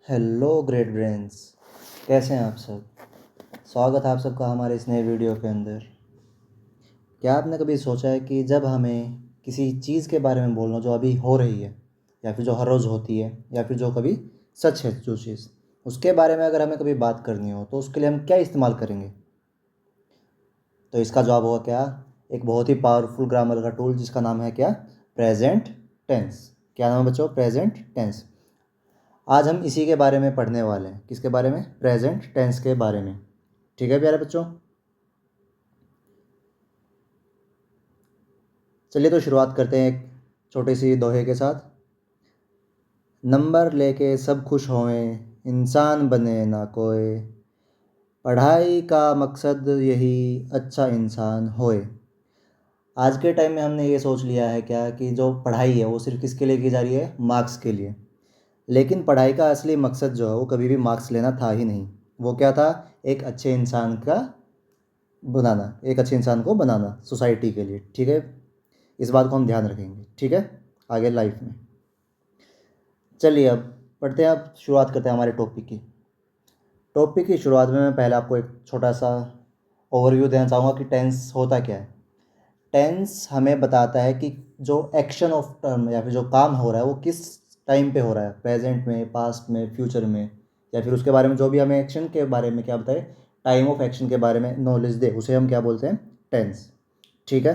Hello great brains, कैसे हैं आप सब। स्वागत है आप सबका हमारे इस नए वीडियो के अंदर। क्या आपने कभी सोचा है कि जब हमें किसी चीज़ के बारे में बोलना जो अभी हो रही है या फिर जो हर रोज़ होती है या फिर जो कभी सच है जो चीज़, उसके बारे में अगर हमें कभी बात करनी हो तो उसके लिए हम क्या इस्तेमाल करेंगे। तो इसका जवाब होगा क्या, एक बहुत ही पावरफुल ग्रामर का टूल जिसका नाम है क्या, प्रेजेंट टेंस। क्या नाम है बच्चों, प्रेजेंट टेंस। आज हम इसी के बारे में पढ़ने वाले हैं। किसके बारे में, प्रेजेंट टेंस के बारे में। ठीक है प्यारे बच्चों, चलिए तो शुरुआत करते हैं एक छोटी सी दोहे के साथ। नंबर लेके सब खुश होएं, इंसान बने ना कोई, पढ़ाई का मकसद यही अच्छा इंसान होए। आज के टाइम में हमने ये सोच लिया है क्या कि जो पढ़ाई है वो सिर्फ किसके लिए की जा रही है, मार्क्स के लिए। लेकिन पढ़ाई का असली मकसद जो है वो कभी भी मार्क्स लेना था ही नहीं। वो क्या था, एक अच्छे इंसान का बनाना, एक अच्छे इंसान को बनाना सोसाइटी के लिए। ठीक है, इस बात को हम ध्यान रखेंगे। ठीक है, आगे लाइफ में। चलिए अब पढ़ते हैं, अब शुरुआत करते हैं हमारे टॉपिक की। टॉपिक की शुरुआत में मैं पहले आपको एक छोटा सा ओवरव्यू देना चाहूँगा कि टेंस होता क्या है। टेंस हमें बताता है कि जो एक्शन ऑफ टर्म या फिर जो काम हो रहा है वो किस टाइम पे हो रहा है, प्रेजेंट में, पास्ट में, फ्यूचर में, या फिर उसके बारे में जो भी हमें एक्शन के बारे में क्या बताए, टाइम ऑफ एक्शन के बारे में नॉलेज दे, उसे हम क्या बोलते हैं, टेंस। ठीक है,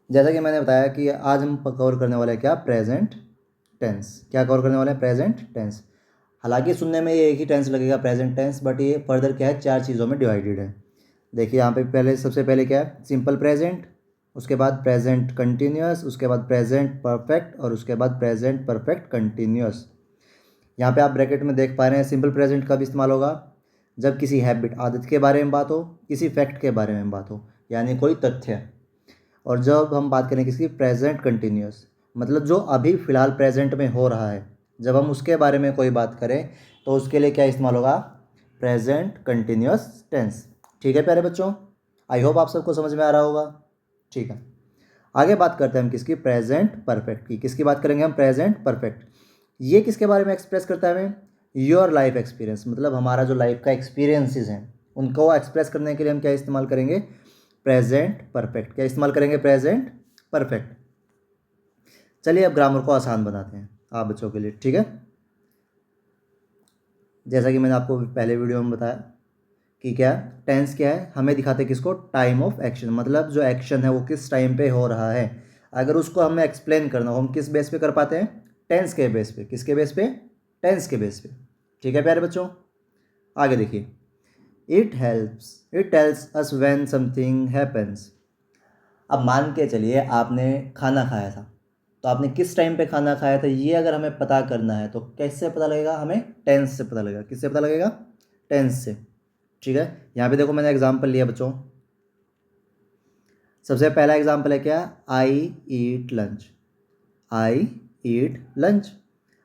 जैसा कि मैंने बताया कि आज हम कवर करने वाले हैं क्या, प्रेजेंट टेंस। क्या कवर करने वाले हैं, प्रेजेंट टेंस। हालांकि सुनने में ये एक ही टेंस लगेगा, प्रेजेंट टेंस, बट ये फर्दर क्या है, चार चीज़ों में डिवाइडेड है। देखिए यहाँ पे पहले, सबसे पहले क्या है, सिंपल प्रेजेंट, उसके बाद प्रेजेंट कंटिन्यूअस, उसके बाद प्रेजेंट परफेक्ट, और उसके बाद प्रेजेंट परफेक्ट कंटिन्यूअस। यहाँ पे आप ब्रैकेट में देख पा रहे हैं, सिंपल प्रेजेंट कब इस्तेमाल होगा, जब किसी हैबिट, आदत के बारे में बात हो, किसी फैक्ट के बारे में बात हो, यानी कोई तथ्य। और जब हम बात करें किसी प्रेजेंट कंटिन्यूअस, मतलब जो अभी फ़िलहाल प्रेजेंट में हो रहा है, जब हम उसके बारे में कोई बात करें तो उसके लिए क्या इस्तेमाल होगा, प्रेजेंट कंटिन्यूअस टेंस। ठीक है प्यारे बच्चों, आई होप आप सबको समझ में आ रहा होगा। ठीक है, आगे बात करते हैं हम किसकी, प्रेजेंट परफेक्ट की। किसकी बात करेंगे हम, प्रेजेंट परफेक्ट। ये किसके बारे में एक्सप्रेस करता है हमें, योर लाइफ एक्सपीरियंस, मतलब हमारा जो लाइफ का एक्सपीरियंसेस हैं उनको एक्सप्रेस करने के लिए हम क्या इस्तेमाल करेंगे, प्रेजेंट परफेक्ट। क्या इस्तेमाल करेंगे, प्रेजेंट परफेक्ट। चलिए अब ग्रामर को आसान बनाते हैं आप बच्चों के लिए। ठीक है, जैसा कि मैंने आपको पहले वीडियो में बताया कि क्या, टेंस क्या है, हमें दिखाते हैं किसको, टाइम ऑफ एक्शन, मतलब जो एक्शन है वो किस टाइम पे हो रहा है। अगर उसको हमें एक्सप्लेन करना हो, हम किस बेस पे कर पाते हैं, टेंस के बेस पे। किसके बेस पे, टेंस के बेस पे। ठीक है प्यारे बच्चों, आगे देखिए, it tells us when something happens. अब मान के चलिए आपने खाना खाया था, तो आपने किस टाइम पे खाना खाया था ये अगर हमें पता करना है तो कैसे पता लगेगा, हमें टेंस से पता लगेगा। किससे पता लगेगा, टेंस से। ठीक है, यहाँ पे देखो मैंने एग्जांपल लिया बच्चों। सबसे पहला एग्जांपल है क्या, आई ईट लंच। आई ईट लंच।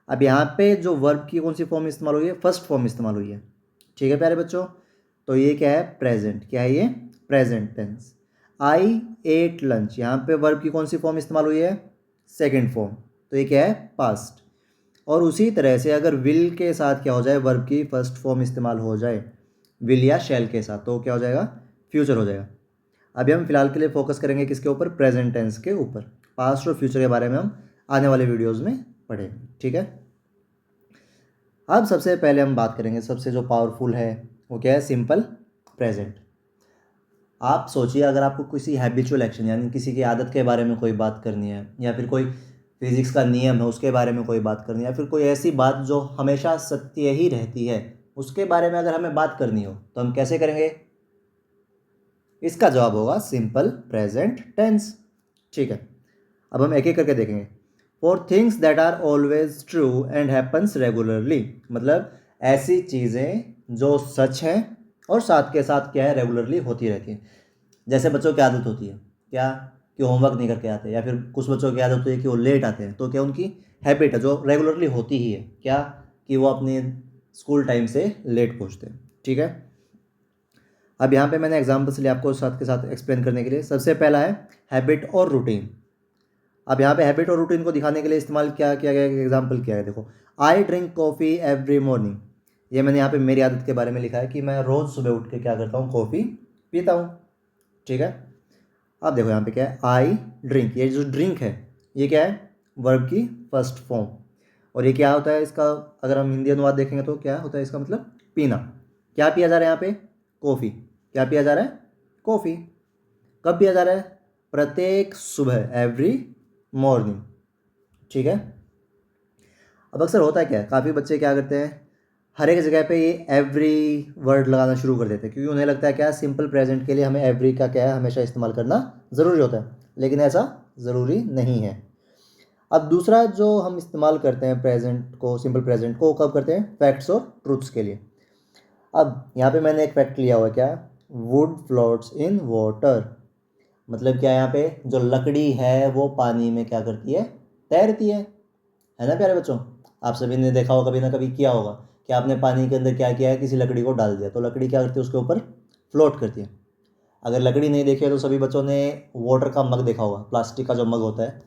अब यहाँ पे जो वर्ब की कौन सी फॉर्म इस्तेमाल हुई है, फर्स्ट फॉर्म इस्तेमाल हुई है। ठीक है प्यारे बच्चों, तो ये क्या है, प्रेजेंट। क्या है ये, present tense. I at lunch, यहाँ पे वर्ब की कौन सी फॉर्म इस्तेमाल हुई है, सेकेंड फॉर्म, तो ये क्या है, पास्ट। और उसी तरह से अगर विल के साथ क्या हो जाए, वर्ब की फर्स्ट फॉर्म इस्तेमाल हो जाए, विल या शैल के साथ, तो क्या हो जाएगा, फ्यूचर हो जाएगा। अभी हम फिलहाल के लिए फोकस करेंगे किसके ऊपर, प्रेजेंट टेंस के ऊपर। पास्ट और फ्यूचर के बारे में हम आने वाले वीडियोस में पढ़ेंगे। ठीक है, अब सबसे पहले हम बात करेंगे, सबसे जो पावरफुल है वो क्या है, सिंपल प्रेजेंट। आप सोचिए अगर आपको किसी हैबिचुअल एक्शन यानी किसी की आदत के बारे में कोई बात करनी है, या फिर कोई फिजिक्स का नियम है उसके बारे में कोई बात करनी है, या फिर कोई ऐसी बात जो हमेशा सत्य ही रहती है उसके बारे में अगर हमें बात करनी हो तो हम कैसे करेंगे, इसका जवाब होगा सिंपल प्रेजेंट टेंस। ठीक है, अब हम एक एक करके देखेंगे। For things that are always true and happens regularly, मतलब ऐसी चीज़ें जो सच हैं और साथ के साथ क्या है, रेगुलरली होती रहती हैं। जैसे बच्चों की आदत होती है क्या, कि होमवर्क नहीं करके आते, या फिर कुछ बच्चों की आदत होती है कि वो लेट आते हैं, तो क्या उनकी हैबिट है जो रेगुलरली होती ही है क्या, कि वो अपने स्कूल टाइम से लेट पहुँचते हैं। ठीक है, अब यहाँ पे मैंने एग्जाम्पल्स लिए आपको साथ के साथ एक्सप्लेन करने के लिए। सबसे पहला है हैबिट और रूटीन। अब यहाँ पे हैबिट और रूटीन को दिखाने के लिए इस्तेमाल क्या किया गया, एग्जाम्पल क्या है, देखो I drink coffee every morning. ये मैंने यहाँ पे मेरी आदत के बारे में लिखा है कि मैं रोज़ सुबह उठ के क्या करता हूँ, कॉफ़ी पीता हूँ। ठीक है, अब देखो यहाँ पे क्या है, आई ड्रिंक, ये जो ड्रिंक है ये क्या है, वर्ब की फर्स्ट फॉर्म। और ये क्या होता है इसका, अगर हम हिंदी अनुवाद देखेंगे तो क्या होता है इसका मतलब, पीना। क्या पिया जा रहा है यहाँ पे, कॉफ़ी। क्या पिया जा रहा है, कॉफ़ी। कब पिया जा रहा है, प्रत्येक सुबह, एवरी मॉर्निंग। ठीक है, अब अक्सर होता है क्या है, काफ़ी बच्चे क्या करते हैं, हर एक जगह पे ये एवरी वर्ड लगाना शुरू कर देते हैं, क्योंकि उन्हें लगता है क्या, सिंपल प्रेजेंट के लिए हमें एवरी का क्या है, हमेशा इस्तेमाल करना ज़रूरी होता है, लेकिन ऐसा ज़रूरी नहीं है। अब दूसरा जो हम इस्तेमाल करते हैं प्रेजेंट को, सिंपल प्रेजेंट को, कब करते हैं, फैक्ट्स और ट्रूथ्स के लिए। अब यहाँ पे मैंने एक फैक्ट लिया हुआ है, क्या, वुड फ्लोट्स इन वाटर। मतलब क्या, यहाँ पे जो लकड़ी है वो पानी में क्या करती है, तैरती है ना प्यारे बच्चों। आप सभी ने देखा होगा, कभी ना कभी किया होगा कि आपने पानी के अंदर क्या किया है, किसी लकड़ी को डाल दिया, तो लकड़ी क्या करती है, उसके ऊपर फ्लोट करती है। अगर लकड़ी नहीं देखी है तो सभी बच्चों ने वाटर का मग देखा होगा, प्लास्टिक का जो मग होता है,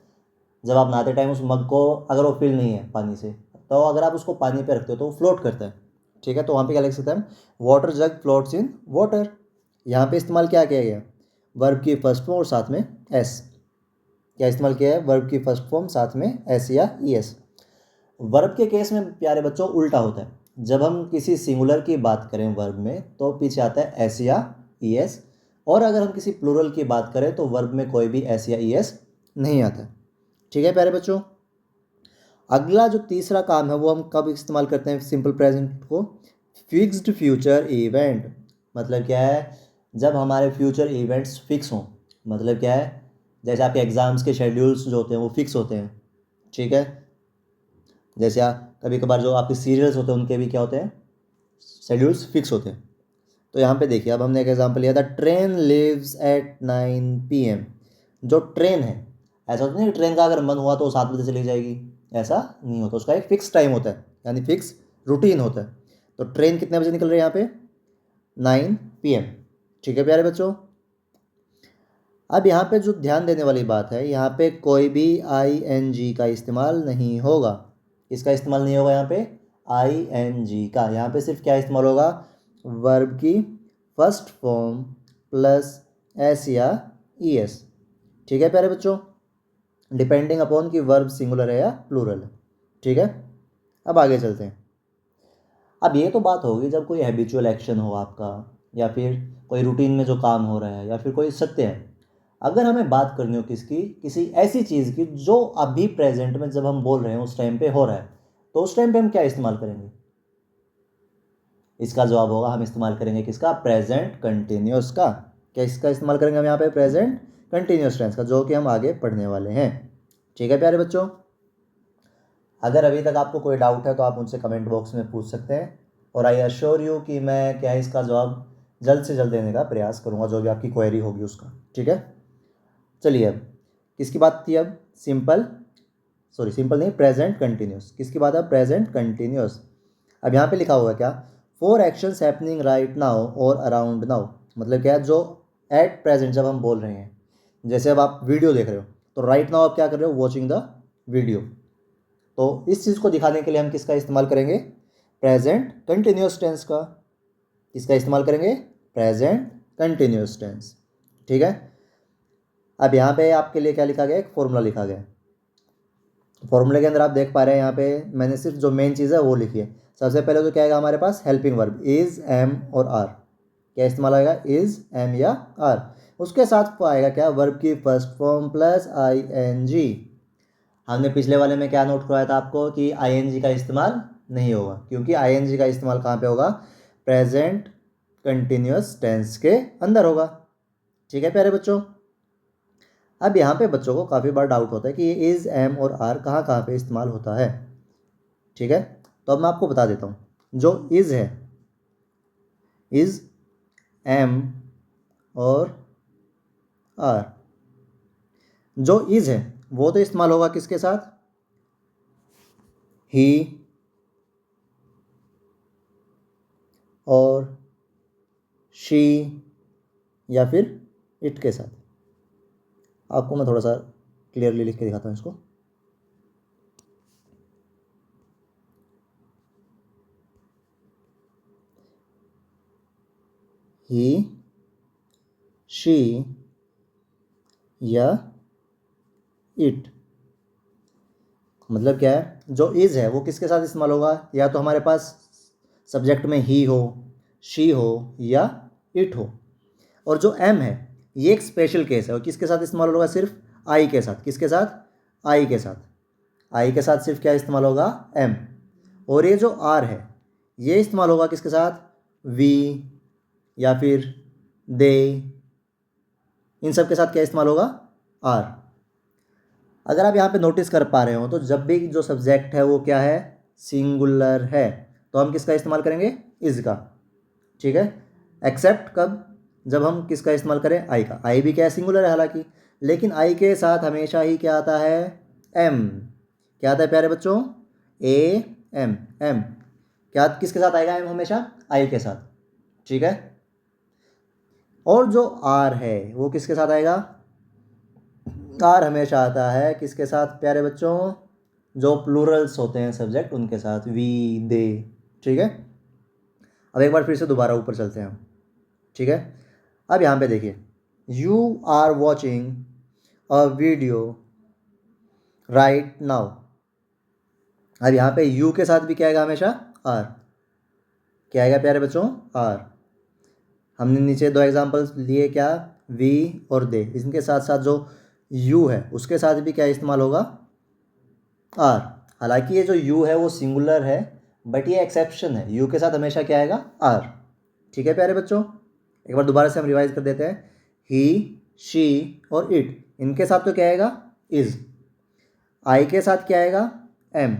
जब आप नहाते टाइम उस मग को, अगर वो फिल नहीं है पानी से, तो अगर आप उसको पानी पे रखते हो तो वो फ्लोट करता है। ठीक है, तो वहाँ पे क्या लिख सकते हैं, water jug floats in water. यहाँ पे इस्तेमाल क्या किया गया, वर्ब की फर्स्ट फॉर्म और साथ में एस। क्या इस्तेमाल किया है, वर्ब की फर्स्ट फॉर्म साथ में एस या ई एस। वर्ब के केस में प्यारे बच्चों उल्टा होता है, जब हम किसी सिंगुलर की बात करें वर्ब में तो पीछे आता है एस या ई एस, और अगर हम किसी प्लूरल की बात करें तो वर्ब में कोई भी एस या ई एस नहीं आता। ठीक है प्यारे बच्चों, अगला जो तीसरा काम है वो हम कब इस्तेमाल करते हैं सिंपल प्रेजेंट को, फिक्स्ड फ्यूचर इवेंट। मतलब क्या है, जब हमारे फ्यूचर इवेंट्स फिक्स हों। मतलब क्या है, जैसे आपके एग्ज़ाम्स के शेड्यूल्स जो होते हैं वो फिक्स होते हैं। ठीक है, जैसे कभी कभार जो आपके सीरियल्स होते हैं उनके भी क्या होते हैं, शेड्यूल्स फिक्स होते हैं। तो यहाँ पे देखिए, अब हमने एक एग्जांपल लिया था, ट्रेन लिव्स एट 9 PM। जो ट्रेन है, ऐसा होता नहीं ट्रेन का अगर मन हुआ तो वो 7 बजे चली जाएगी, ऐसा नहीं होता, उसका एक फिक्स टाइम होता है, यानी फिक्स रूटीन होता है। तो ट्रेन कितने बजे निकल रही है यहाँ पे, 9 PM। ठीक है प्यारे बच्चों, अब यहाँ पे जो ध्यान देने वाली बात है, यहाँ पे कोई भी ING का इस्तेमाल नहीं होगा। इसका इस्तेमाल नहीं होगा यहाँ पे, ING का। यहाँ पे सिर्फ क्या इस्तेमाल होगा, वर्ब की फर्स्ट फॉर्म प्लस एस या ई एस। ठीक है प्यारे बच्चों, डिपेंडिंग अपॉन कि वर्ब सिंगुलर है या प्लूरल है। ठीक है, अब आगे चलते हैं। अब ये तो बात होगी जब कोई हैबिचुअल एक्शन हो आपका, या फिर कोई रूटीन में जो काम हो रहा है, या फिर कोई सत्य है। अगर हमें बात करनी हो किसकी, किसी ऐसी चीज़ की जो अभी प्रेजेंट में जब हम बोल रहे हैं उस टाइम पे हो रहा है, तो उस टाइम पे हम क्या इस्तेमाल करेंगे, इसका जवाब होगा, हम इस्तेमाल करेंगे किसका, प्रेजेंट कंटिन्यूस का। क्या इसका इस्तेमाल करेंगे हम यहाँ पे, प्रेजेंट कंटिन्यूस टेंस का, जो कि हम आगे पढ़ने वाले हैं। ठीक है प्यारे बच्चों, अगर अभी तक आपको कोई डाउट है तो आप मुझसे कमेंट बॉक्स में पूछ सकते हैं, और आई अश्योर यू कि मैं क्या है इसका जवाब जल्द से जल्द देने का प्रयास करूँगा, जो भी आपकी क्वेरी होगी उसका। ठीक है, चलिए अब किसकी बात थी, अब सिंपल, सॉरी सिंपल नहीं, प्रेजेंट कंटिन्यूस। किसकी बात है, प्रेजेंट कंटिन्यूस। अब यहाँ पे लिखा हुआ है क्या, four actions happening right now और अराउंड नाउ। मतलब क्या है, जो एट प्रेजेंट जब हम बोल रहे हैं, जैसे अब आप वीडियो देख रहे हो तो राइट नाउ आप क्या कर रहे हो, वॉचिंग द वीडियो। तो इस चीज़ को दिखाने के लिए हम किसका इस्तेमाल करेंगे, प्रेजेंट कंटिन्यूस टेंस का। किसका इस्तेमाल करेंगे, प्रेजेंट कंटिन्यूस टेंस। ठीक है, अब यहाँ पे आपके लिए क्या लिखा गया, एक फॉर्मूला लिखा गया। फॉर्मूले के अंदर आप देख पा रहे हैं, यहाँ पे मैंने सिर्फ जो मेन चीज़ है वो लिखी है। सबसे पहले तो क्या आएगा हमारे पास, हेल्पिंग वर्ब, इज, एम और आर। क्या इस्तेमाल आएगा, इज, एम या आर। उसके साथ आएगा क्या, वर्ब की फर्स्ट फॉर्म प्लस ING। हमने पिछले वाले में क्या नोट करवाया था आपको कि ING का इस्तेमाल नहीं होगा, क्योंकि ING का इस्तेमाल कहाँ पे होगा, प्रेजेंट कंटिन्यूस टेंस के अंदर होगा। ठीक है प्यारे बच्चों, अब यहाँ पे बच्चों को काफ़ी बार डाउट होता है कि ये इज़, एम और आर कहाँ कहाँ पे इस्तेमाल होता है। ठीक है, तो अब मैं आपको बता देता हूँ, जो इज़ है, इज़, एम और आर। जो इज़ है वो तो इस्तेमाल होगा किसके साथ, ही और शी या फिर इट के साथ। आपको मैं थोड़ा सा क्लियरली लिख के दिखाता हूँ इसको। ही, शी या इट। मतलब क्या है, जो इज़ है वो किसके साथ इस्तेमाल होगा, या तो हमारे पास सब्जेक्ट में ही हो, शी हो या इट हो। और जो एम है ये एक स्पेशल केस है, और किसके साथ इस्तेमाल होगा, सिर्फ आई के साथ। किसके साथ, आई के साथ। आई के साथ सिर्फ क्या इस्तेमाल होगा, एम। और ये जो आर है ये इस्तेमाल होगा किसके साथ, वी या फिर दे, इन सब के साथ क्या इस्तेमाल होगा, आर। अगर आप यहाँ पे नोटिस कर पा रहे हो तो जब भी जो सब्जेक्ट है वो क्या है, सिंगुलर है, तो हम किसका इस्तेमाल करेंगे, इज का। ठीक है, एक्सेप्ट कब, जब हम किसका इस्तेमाल करें, आई का। आई भी क्या है, सिंगुलर है हालांकि, लेकिन आई के साथ हमेशा ही क्या आता है, एम। क्या आता है प्यारे बच्चों, ए एम, एम। क्या किसके साथ आएगा, एम हमेशा आई के साथ। ठीक है, और जो आर है वो किसके साथ आएगा, आर हमेशा आता है किसके साथ प्यारे बच्चों, जो प्लूरल्स होते हैं सब्जेक्ट उनके साथ, वी दे। ठीक है, अब एक बार फिर से दोबारा ऊपर चलते हैं हम। ठीक है, अब यहाँ पे देखिए, you are watching a video right now. अब यहाँ पे यू के साथ भी क्या आएगा, हमेशा आर। क्या आएगा प्यारे बच्चों, आर। हमने नीचे दो एग्जांपल्स लिए, क्या, वी और दे। इनके साथ साथ जो यू है उसके साथ भी क्या इस्तेमाल होगा, आर। हालांकि ये जो यू है वो सिंगुलर है, बट ये एक्सेप्शन है, यू के साथ हमेशा क्या आएगा, आर। ठीक है प्यारे बच्चों, एक बार दोबारा से हम रिवाइज कर देते हैं। ही, शी और इट, इनके साथ तो क्या आएगा, इज। आई के साथ क्या आएगा, एम।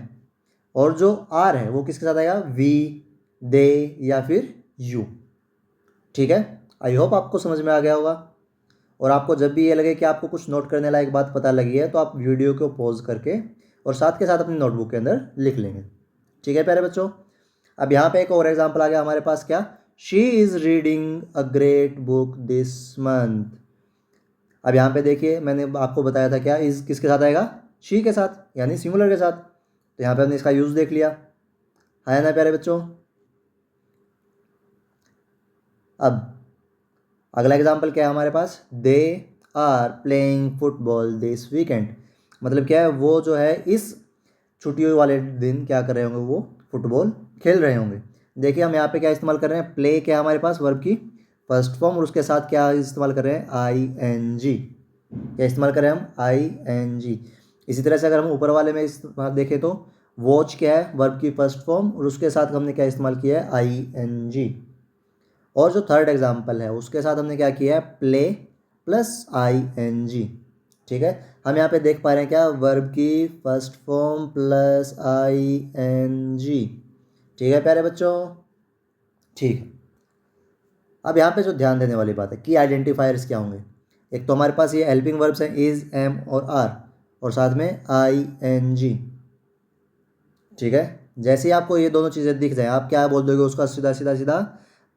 और जो आर है वो किसके साथ आएगा, वी, दे या फिर यू। ठीक है, आई होप आपको समझ में आ गया होगा। और आपको जब भी ये लगे कि आपको कुछ नोट करने लायक बात पता लगी है तो आप वीडियो को पॉज करके और साथ के साथ अपनी नोटबुक के अंदर लिख लेंगे। ठीक है प्यारे बच्चों, अब यहाँ पे एक और एग्जांपल आ गया हमारे पास, क्या, she is reading a great book this month. अब यहाँ पे देखिए, मैंने आपको बताया था क्या, इज़ किसके साथ आएगा, शी के साथ, यानी सिंगुलर के साथ। तो यहाँ पे हमने इसका यूज़ देख लिया है ना प्यारे बच्चों। अब अगला एग्जाम्पल क्या है हमारे पास, they are playing football this weekend. मतलब क्या है, वो जो है इस छुट्टियों वाले दिन क्या कर रहे होंगे, वो फुटबॉल खेल रहे होंगे। देखिए हम यहाँ पे क्या इस्तेमाल कर रहे हैं, प्ले क्या है हमारे पास, वर्ब की फर्स्ट फॉर्म, और उसके साथ क्या इस्तेमाल कर रहे हैं, आई एन जी। क्या इस्तेमाल कर रहे हैं हम, आई एन जी। इसी तरह से अगर हम ऊपर वाले में देखें तो वॉच क्या है, वर्ब की फर्स्ट फॉर्म, और उसके साथ हमने क्या इस्तेमाल किया है, आई एन जी। और जो थर्ड एग्जाम्पल है उसके साथ हमने क्या किया है, play plus I N G. ठीक है, हम यहाँ पे देख पा रहे हैं क्या, वर्ब की first form plus I N G. ठीक है प्यारे बच्चों, ठीक है। अब यहाँ पे जो ध्यान देने वाली बात है कि आइडेंटिफायर्स क्या होंगे। एक तो हमारे पास ये हेल्पिंग वर्ब्स हैं, इज, एम और आर, और साथ में आई एन जी। ठीक है, जैसे ही आपको ये दोनों चीज़ें दिख जाए आप क्या बोल दोगे उसका, सीधा सीधा सीधा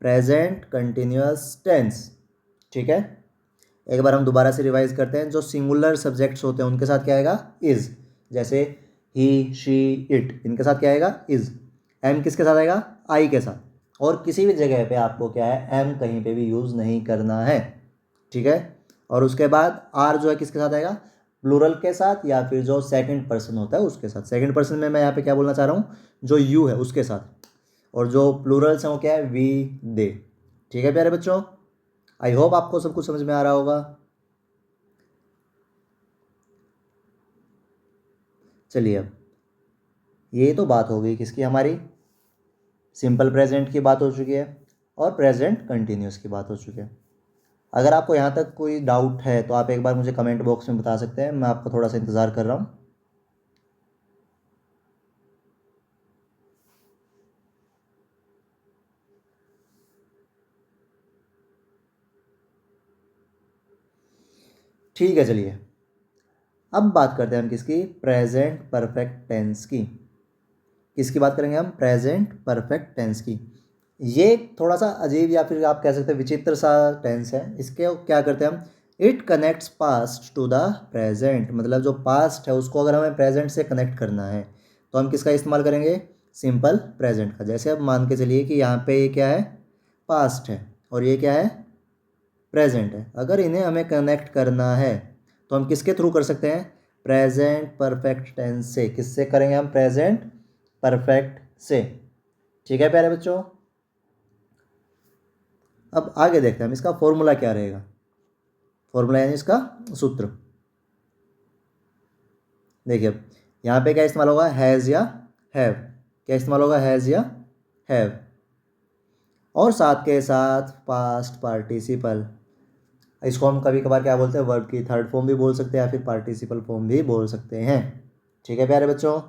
प्रेजेंट कंटिन्यूअस टेंस। ठीक है, एक बार हम दोबारा से रिवाइज करते हैं। जो सिंगुलर सब्जेक्ट्स होते हैं उनके साथ क्या आएगा, इज। जैसे ही, शी, इट, इनके साथ क्या आएगा, इज। एम किसके साथ आएगा, आई के साथ। और किसी भी जगह पे आपको क्या है, एम कहीं पे भी यूज़ नहीं करना है। ठीक है, और उसके बाद आर जो है किसके साथ आएगा, प्लूरल के साथ या फिर जो सेकंड पर्सन होता है उसके साथ। सेकंड पर्सन में मैं यहाँ पे क्या बोलना चाह रहा हूँ, जो यू है उसके साथ। और जो प्लूरल्स हैं वो क्या है, वी, दे। ठीक है प्यारे बच्चों, आई होप आपको सब कुछ समझ में आ रहा होगा। चलिए, अब ये तो बात हो गई किसकी, हमारी सिंपल प्रेजेंट की बात हो चुकी है और प्रेजेंट कंटिन्यूस की बात हो चुकी है। अगर आपको यहाँ तक कोई डाउट है तो आप एक बार मुझे कमेंट बॉक्स में बता सकते हैं, मैं आपको थोड़ा सा इंतज़ार कर रहा हूँ। ठीक है, चलिए अब बात करते हैं हम किसकी, प्रेजेंट परफेक्ट टेंस की। किसकी बात करेंगे हम, प्रेजेंट परफेक्ट टेंस की। ये थोड़ा सा अजीब या फिर आप कह सकते हैं विचित्र सा टेंस है। इसके क्या करते हैं हम, it connects past to the present. मतलब जो पास्ट है उसको अगर हमें प्रेजेंट से कनेक्ट करना है तो हम किसका इस्तेमाल करेंगे, सिंपल प्रेजेंट का। जैसे अब मान के चलिए कि यहाँ पे ये क्या है, पास्ट है, और ये क्या है, प्रेजेंट है। अगर इन्हें हमें कनेक्ट करना है तो हम किसके थ्रू कर सकते हैं, प्रेजेंट परफेक्ट टेंस से। किससे करेंगे हम, प्रेजेंट परफेक्ट से। ठीक है प्यारे बच्चों, अब आगे देखते हैं हम इसका फॉर्मूला क्या रहेगा। फॉर्मूला यानी इसका सूत्र। देखिए अब यहाँ पे क्या इस्तेमाल होगा, हैज़ या हैव। क्या इस्तेमाल होगा, हैज़ या हैव। और साथ के साथ पास्ट पार्टिसिपल। इसको हम कभी कभार क्या बोलते हैं, वर्ब की थर्ड फॉर्म भी बोल सकते हैं या फिर पार्टिसिपल फॉर्म भी बोल सकते हैं। ठीक है प्यारे बच्चों,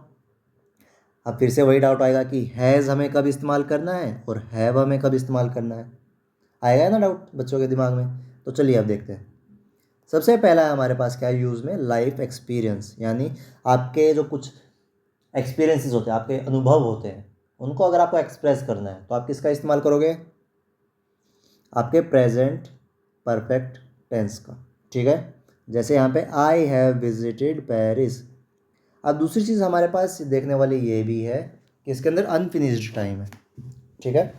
अब फिर से वही डाउट आएगा कि हैज़ हमें कब इस्तेमाल करना है और हैव हमें कब इस्तेमाल करना है। आएगा ना डाउट बच्चों के दिमाग में। तो चलिए अब देखते हैं। सबसे पहला है हमारे पास क्या यूज़ में, लाइफ एक्सपीरियंस। यानी आपके जो कुछ एक्सपीरियंसेस होते हैं, आपके अनुभव होते हैं, उनको अगर आपको एक्सप्रेस करना है तो आप किसका इस्तेमाल करोगे, आपके प्रेजेंट परफेक्ट टेंस का। ठीक है, जैसे यहाँ पे आई हैव विजिटेड पेरिस। अब दूसरी चीज़ हमारे पास देखने वाली ये भी है कि इसके अंदर अनफिनिश्ड टाइम है। ठीक है,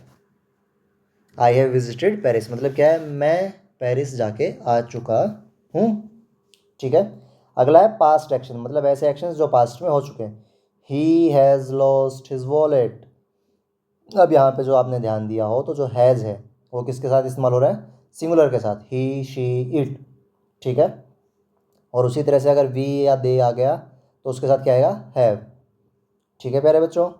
आई हैव विजिटेड पेरिस मतलब क्या है, मैं पेरिस जाके आ चुका हूँ। ठीक है, अगला है पास्ट एक्शन, मतलब ऐसे एक्शंस जो पास्ट में हो चुके हैं। He has lost his wallet. अब यहाँ पे जो आपने ध्यान दिया हो तो जो हैज़ है वो किसके साथ इस्तेमाल हो रहा है, सिंगुलर के साथ, ही शी इट। ठीक है, और उसी तरह से अगर वी या दे आ गया तो उसके साथ क्या आएगा, हैव। ठीक है प्यारे बच्चों,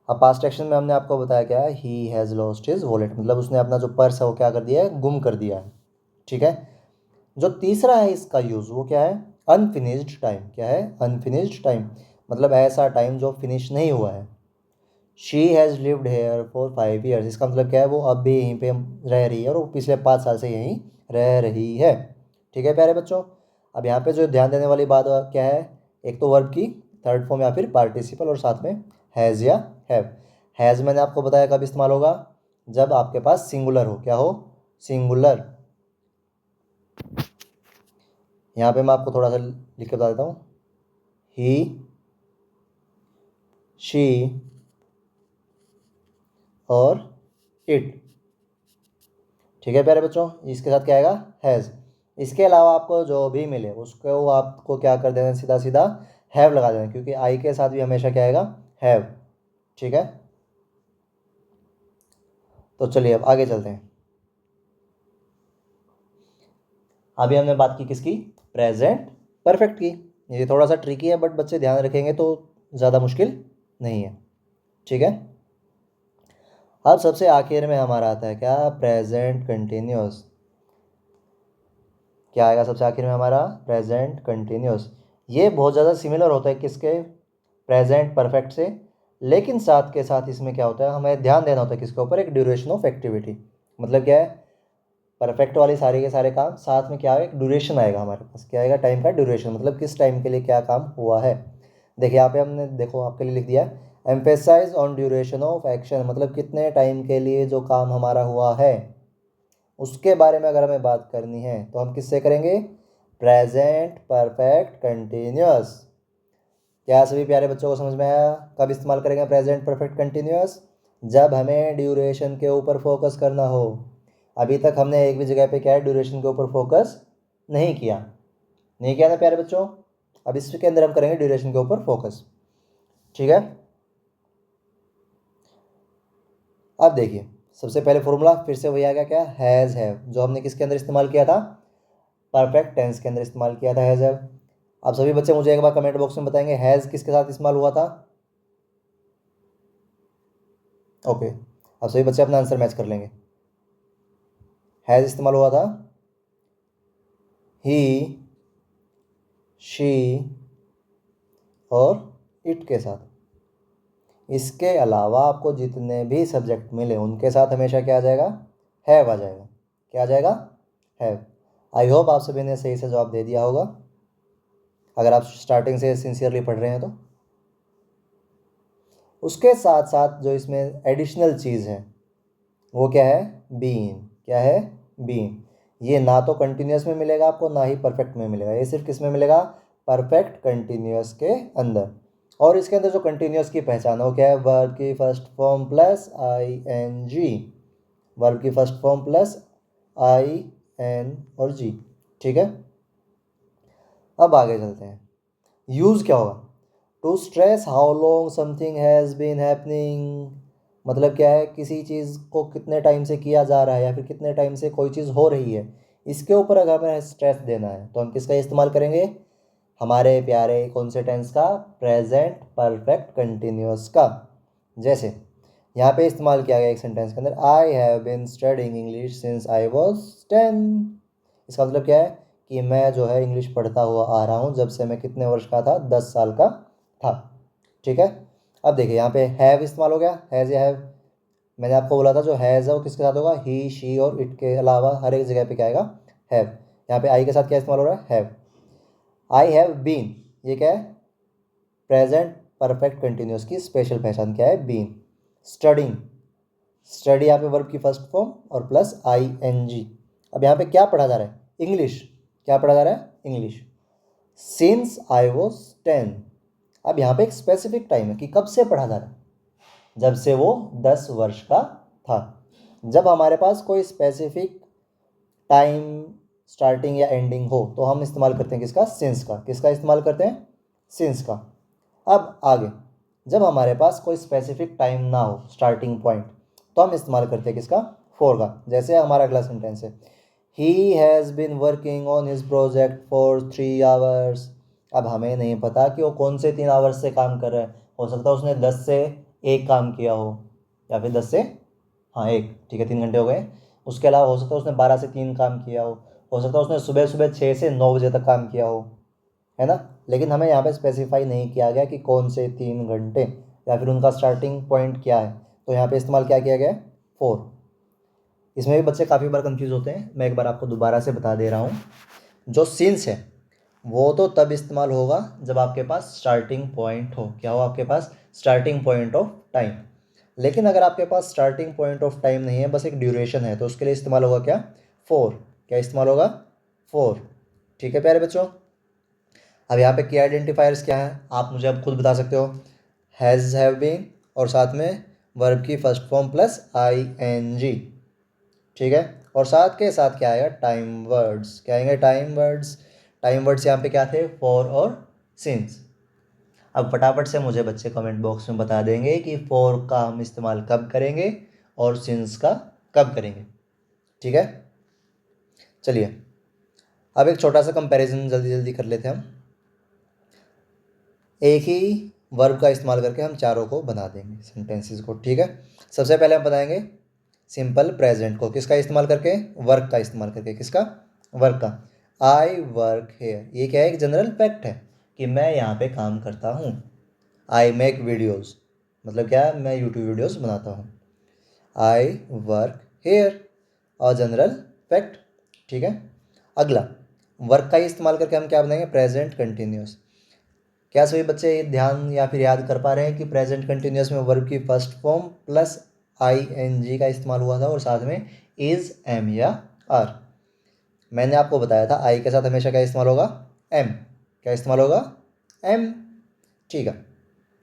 अब पास्ट एक्शन में हमने आपको बताया क्या है, he has lost his wallet, मतलब उसने अपना जो पर्स है वो क्या कर दिया है, गुम कर दिया है। ठीक है, जो तीसरा है इसका यूज़ वो क्या है, अनफिनिश्ड टाइम। क्या है, अनफिनिश्ड टाइम, मतलब ऐसा टाइम जो फिनिश नहीं हुआ है। She has lived here for 5 years, इसका मतलब क्या है, वो अब भी यहीं पे रह रही है और वो पिछले 5 साल से यहीं रह रही है। ठीक है प्यारे बच्चों, अब यहाँ पे जो ध्यान देने वाली बात क्या है, एक तो वर्ब की थर्ड फॉर्म या फिर पार्टिसिपल और साथ में हैज़ या हैव। हैज़ मैंने आपको बताया कब इस्तेमाल होगा, जब आपके पास सिंगुलर हो। क्या हो, सिंगुलर। यहाँ पे मैं आपको थोड़ा सा लिख के बता देता हूँ, ही शी और इट। ठीक है प्यारे बच्चों, इसके साथ क्या आएगा, हैज़। इसके अलावा आपको जो भी मिले उसको आपको क्या कर देना, सीधा सीधा हैव लगा देना, क्योंकि आई के साथ भी हमेशा क्या आएगा, हैव। ठीक है, तो चलिए अब आगे चलते हैं। अभी हमने बात की किसकी, प्रेजेंट परफेक्ट की। ये थोड़ा सा ट्रिकी है बट बच्चे ध्यान रखेंगे तो ज़्यादा मुश्किल नहीं है। ठीक है, अब सबसे आखिर में हमारा आता है क्या, प्रेजेंट कंटिन्यूस। क्या आएगा सबसे आखिर में हमारा, प्रेजेंट कंटिन्यूस। ये बहुत ज़्यादा सिमिलर होता है किसके, प्रेजेंट परफेक्ट से, लेकिन साथ के साथ इसमें क्या होता है, हमें ध्यान देना होता है किसके ऊपर, एक ड्यूरेशन ऑफ एक्टिविटी। मतलब क्या है, परफेक्ट वाले सारे के सारे काम, साथ में क्या है, एक ड्यूरेशन आएगा हमारे पास। क्या आएगा, टाइम का ड्यूरेशन, मतलब किस टाइम के लिए क्या काम हुआ है। देखिए यहाँ पे हमने देखो आपके लिए लिख दिया, emphasize on duration of action, मतलब कितने टाइम के लिए जो काम हमारा हुआ है उसके बारे में अगर हमें बात करनी है तो हम किससे करेंगे, प्रेजेंट परफेक्ट कंटिन्यूअस। क्या सभी प्यारे बच्चों को समझ में आया, कब इस्तेमाल करेंगे प्रेजेंट परफेक्ट कंटिन्यूअस, जब हमें ड्यूरेशन के ऊपर फोकस करना हो। अभी तक हमने एक भी जगह पे क्या है, ड्यूरेशन के ऊपर फोकस नहीं किया, नहीं किया ना प्यारे बच्चों। अब इसके अंदर हम करेंगे ड्यूरेशन के ऊपर फोकस। ठीक है, अब देखिए सबसे पहले फॉर्मूला फिर से वही आ गया, क्या, हैज़ हैव, जो हमने किसके अंदर इस्तेमाल किया था, परफेक्ट टेंस के अंदर इस्तेमाल किया था हैज़ हैव। अब सभी बच्चे मुझे एक बार कमेंट बॉक्स में बताएंगे हैज़ किसके साथ इस्तेमाल हुआ था। ओके, अब सभी बच्चे अपना आंसर मैच कर लेंगे। हैज़ इस्तेमाल हुआ था ही शी और इट के साथ। इसके अलावा आपको जितने भी सब्जेक्ट मिले उनके साथ हमेशा क्या आ जाएगा, हैव आ जाएगा। क्या आ जाएगा, हैव। आई होप आप सभी ने सही से जवाब दे दिया होगा, अगर आप स्टार्टिंग से सिंसियरली पढ़ रहे हैं तो। उसके साथ साथ जो इसमें एडिशनल चीज़ है वो क्या है, बीन। क्या है, बीन। ये ना तो कंटिन्यूस में मिलेगा आपको, ना ही परफेक्ट में मिलेगा, ये सिर्फ किस में मिलेगा, परफेक्ट कंटिन्यूस के अंदर। और इसके अंदर जो कंटिन्यूस की पहचान है वो क्या है, वर्ब की first form plus I N G. Verb की first form plus I N और जी। ठीक है, अब आगे चलते हैं। यूज़ क्या होगा? To stress how long something has been happening, मतलब क्या है, किसी चीज़ को कितने टाइम से किया जा रहा है या फिर कितने टाइम से कोई चीज़ हो रही है, इसके ऊपर अगर हमें स्ट्रेस देना है तो हम किसका इस्तेमाल करेंगे? हमारे प्यारे कौन से टेंस का? प्रेजेंट परफेक्ट कंटिन्यूअस का। जैसे यहाँ पे इस्तेमाल किया गया एक सेंटेंस के अंदर, I have been studying English since I was 10। इसका मतलब क्या है कि मैं जो है इंग्लिश पढ़ता हुआ आ रहा हूँ जब से मैं कितने वर्ष का था? 10 साल का था। ठीक है, अब देखिए यहाँ पे हैव इस्तेमाल हो गया, हैज़ या हैव। मैंने आपको बोला था जो हैज़ है वो किसके साथ होगा? ही, शी और इट के अलावा हर एक जगह पे क्या आएगा? हैव। यहाँ पे आई के साथ क्या इस्तेमाल हो रहा है? हैव। आई हैव बीन, ये क्या है? प्रेजेंट परफेक्ट कंटिन्यूअस की स्पेशल पहचान क्या है? बीन। स्टडिंग, स्टडी यहाँ पे वर्ब की फर्स्ट फॉर्म और प्लस आई एन जी। अब यहाँ पे क्या पढ़ा जा रहा है? इंग्लिश। क्या पढ़ा जा रहा है? इंग्लिश। सिंस आई वॉज 10, अब यहाँ पे एक स्पेसिफिक टाइम है कि कब से पढ़ा जा रहा है? जब से वो 10 वर्ष का था। जब हमारे पास कोई स्पेसिफिक टाइम स्टार्टिंग या एंडिंग हो तो हम इस्तेमाल करते हैं किसका? सिंस का। किसका इस्तेमाल करते हैं? सिंस का। अब आगे, जब हमारे पास कोई स्पेसिफिक टाइम ना हो, स्टार्टिंग पॉइंट, तो हम इस्तेमाल करते हैं किसका? फॉर का। जैसे हमारा अगला सेंटेंस है, he has been working on his project for 3 hours. अब हमें नहीं पता कि वो कौन से 3 आवर्स से काम कर रहा है। हो सकता है उसने 10 से 1 काम किया हो, या फिर 10 से, हाँ 1, ठीक है, 3 घंटे हो गए। उसके अलावा हो सकता है उसने 12 से 3 काम किया हो सकता है उसने सुबह सुबह 6 से 9 बजे तक काम किया हो, है ना। लेकिन हमें यहाँ पे स्पेसिफाई नहीं किया गया कि कौन से 3 घंटे या फिर उनका स्टार्टिंग पॉइंट क्या है। तो यहाँ पे इस्तेमाल क्या किया गया है? फॉर। इसमें भी बच्चे काफ़ी बार कंफ्यूज होते हैं, मैं एक बार आपको दोबारा से बता दे रहा हूँ। जो सिंस है वो तो तब इस्तेमाल होगा जब आपके पास स्टार्टिंग पॉइंट हो। क्या हो आपके पास? Starting point of time. लेकिन अगर आपके पास स्टार्टिंग पॉइंट ऑफ टाइम नहीं है, बस एक ड्यूरेशन है, तो उसके लिए इस्तेमाल होगा क्या? फॉर। क्या इस्तेमाल होगा? फॉर। ठीक है प्यारे बच्चों, अब यहाँ पे की आइडेंटिफायर्स क्या है आप मुझे अब खुद बता सकते हो। हैज़, हैव बीन और साथ में वर्ब की first form plus I N G. ठीक है, और साथ के साथ क्या आएगा? Time words. क्या आएंगे? Time words. टाइम वर्ड्स यहाँ पे क्या थे? फॉर और सिंस। अब फटाफट से मुझे बच्चे कमेंट बॉक्स में बता देंगे कि फॉर का हम इस्तेमाल कब करेंगे और सिंस का कब करेंगे। ठीक है, चलिए अब एक छोटा सा कंपैरिजन जल्दी जल्दी कर लेते हैं हम। एक ही वर्ब का इस्तेमाल करके हम चारों को बना देंगे सेंटेंसेस को। ठीक है, सबसे पहले हम बताएंगे सिंपल प्रेजेंट को। किसका इस्तेमाल करके? वर्क का इस्तेमाल करके। किसका? वर्क का। आई वर्क हेयर, ये क्या है? एक जनरल फैक्ट है कि मैं यहाँ पे काम करता हूँ। आई मेक वीडियोज़, मतलब क्या है? मैं यूट्यूब वीडियोज़ बनाता हूँ। आई वर्क हेयर, और जनरल फैक्ट। ठीक है, अगला वर्क का ही इस्तेमाल करके हम क्या बनाएंगे? Present continuous. क्या सभी बच्चे ध्यान या फिर याद कर पा रहे हैं कि प्रेजेंट कंटिन्यूस में वर्ब की first form plus I N G का इस्तेमाल हुआ था और साथ में इज, एम या आर। मैंने आपको बताया था आई के साथ हमेशा क्या इस्तेमाल होगा? एम। क्या इस्तेमाल होगा? एम। ठीक है,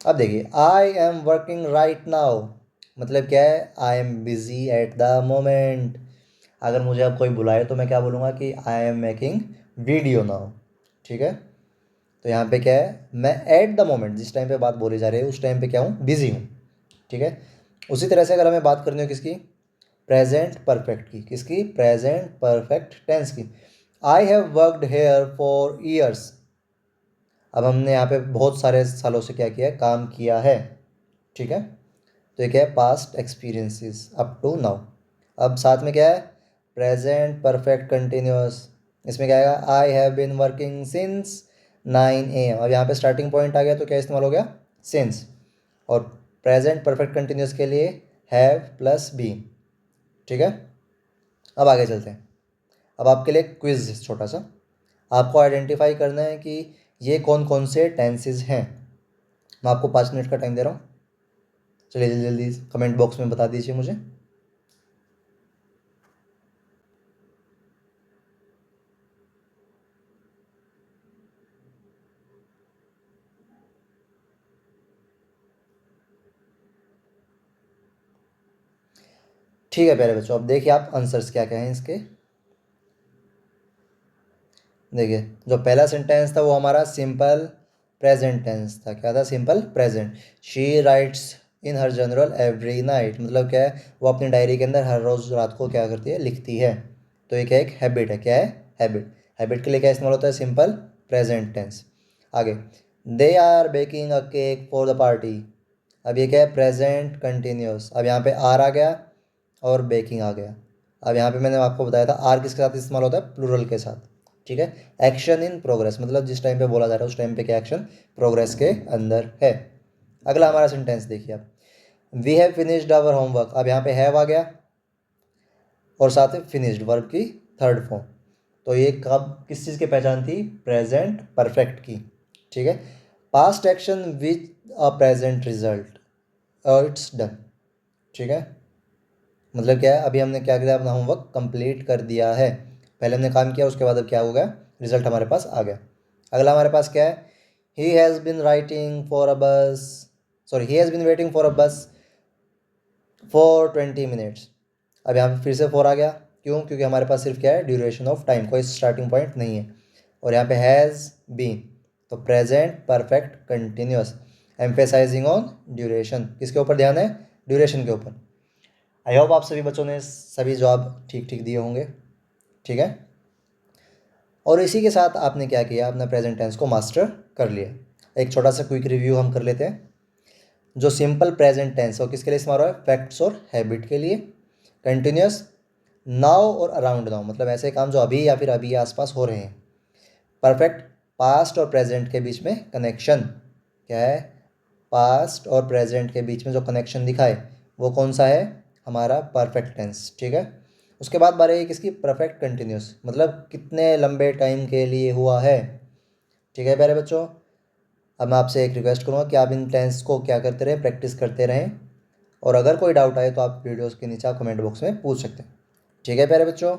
अब देखिए I am working right now, मतलब क्या है? I am busy at the moment. अगर मुझे अब कोई बुलाए तो मैं क्या बोलूँगा? कि I am making video now. ठीक है, तो यहाँ पे क्या है? मैं एट द मोमेंट, जिस टाइम पे बात बोली जा रही है उस टाइम पे क्या हूँ? बिजी हूँ। ठीक है, उसी तरह से अगर हमें बात करनी हो किसकी? प्रेजेंट परफेक्ट की। किसकी? प्रेजेंट परफेक्ट टेंस की। I have worked here for years, अब हमने यहाँ पे बहुत सारे सालों से क्या किया है? काम किया है। ठीक है, तो ये क्या है? Past experiences up to now. अब साथ में क्या है? Present perfect continuous. इसमें क्या आएगा? I have been working since 9 AM। अब यहाँ पे स्टार्टिंग पॉइंट आ गया तो क्या इस्तेमाल हो गया? सिंस। और प्रेजेंट परफेक्ट कंटिन्यूअस के लिए हैव प्लस बीन। ठीक है, अब आगे चलते हैं। अब आपके लिए क्विज छोटा सा, आपको आइडेंटिफाई करना है कि ये कौन कौन से टेंसेज हैं। मैं आपको 5 मिनट का टाइम दे रहा हूँ, चलिए जल्दी जल्दी कमेंट बॉक्स में बता दीजिए मुझे। ठीक है प्यारे बच्चों, अब देखिए आप आंसर्स क्या क्या हैं इसके। देखिए जो पहला सेंटेंस था वो हमारा सिंपल प्रेजेंट टेंस था। क्या था? Simple present. She writes in her journal every night, मतलब क्या है, वो अपनी डायरी के अंदर हर रोज़ रात को क्या करती है? लिखती है। तो ये क्या एक हैबिट है? क्या है? हैबिट। हैबिट के लिए क्या इस्तेमाल होता है? Simple present tense. आगे, they are baking a cake for the party. अब ये क्या है? Present continuous. अब यहाँ पे आर आ गया और बेकिंग आ गया। अब यहाँ पे मैंने आपको बताया था आर किसके साथ इस्तेमाल होता है? प्लूरल के साथ। ठीक है। एक्शन इन प्रोग्रेस, मतलब जिस टाइम पे बोला जा रहा है उस टाइम पे क्या एक्शन प्रोग्रेस के अंदर है। अगला हमारा सेंटेंस देखिए आप, we have finished our homework. अब यहाँ पे हैव आ गया और साथ में फिनिश्ड, वर्ब की थर्ड फॉर्म। तो ये कब किस चीज़ की पहचान थी? प्रेजेंट परफेक्ट की। ठीक है। Past action with a present result, it's done. ठीक है। मतलब क्या है? अभी हमने क्या किया? अपना होमवर्क कंप्लीट कर दिया है। पहले हमने काम किया, उसके बाद अब क्या हो गया? रिजल्ट हमारे पास आ गया। अगला हमारे पास क्या है? He has been writing for a bus, sorry he has been waiting for a bus for 20 minutes. अब यहाँ पे फिर से फॉर आ गया। क्यों? क्योंकि हमारे पास सिर्फ क्या है? ड्यूरेशन ऑफ टाइम, कोई स्टार्टिंग पॉइंट नहीं है। और यहाँ पे हैज़ बीन, तो present perfect continuous, emphasizing on duration. किसके ऊपर ध्यान है? ड्यूरेशन के ऊपर। आई होप आप सभी बच्चों ने सभी जवाब ठीक ठीक दिए होंगे। ठीक है। और इसी के साथ आपने क्या किया? अपना प्रेजेंट टेंस को मास्टर कर लिया। एक छोटा सा क्विक रिव्यू हम कर लेते हैं। जो सिंपल प्रेजेंट टेंस है वो किसके लिए इस्तेमाल हो रहा है? फैक्ट्स और हैबिट के लिए। कंटिन्यूस, नाउ और अराउंड नाउ, मतलब ऐसे काम जो अभी या फिर अभी आसपास हो रहे हैं। परफेक्ट, पास्ट और प्रेजेंट के बीच में कनेक्शन। क्या है? पास्ट और प्रेजेंट के बीच में जो कनेक्शन दिखा है वो कौन सा है? हमारा परफेक्ट टेंस। ठीक है। उसके बाद बारी है किसकी? परफेक्ट कंटिन्यूस, मतलब कितने लंबे टाइम के लिए हुआ है। ठीक है प्यारे बच्चों, अब मैं आपसे एक रिक्वेस्ट करूँगा कि आप इन टेंस को क्या करते रहें? प्रैक्टिस करते रहें। और अगर कोई डाउट आए तो आप वीडियोस के नीचे कमेंट बॉक्स में पूछ सकते हैं। ठीक है प्यारे बच्चों,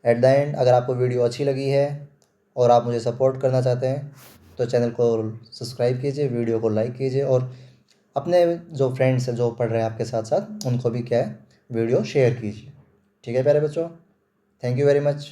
एट द एंड अगर आपको वीडियो अच्छी लगी है और आप मुझे सपोर्ट करना चाहते हैं तो चैनल को सब्सक्राइब कीजिए, वीडियो को लाइक कीजिए और अपने जो फ्रेंड्स हैं जो पढ़ रहे हैं आपके साथ साथ उनको भी क्या है? वीडियो शेयर कीजिए। ठीक है प्यारे बच्चों, थैंक यू वेरी मच।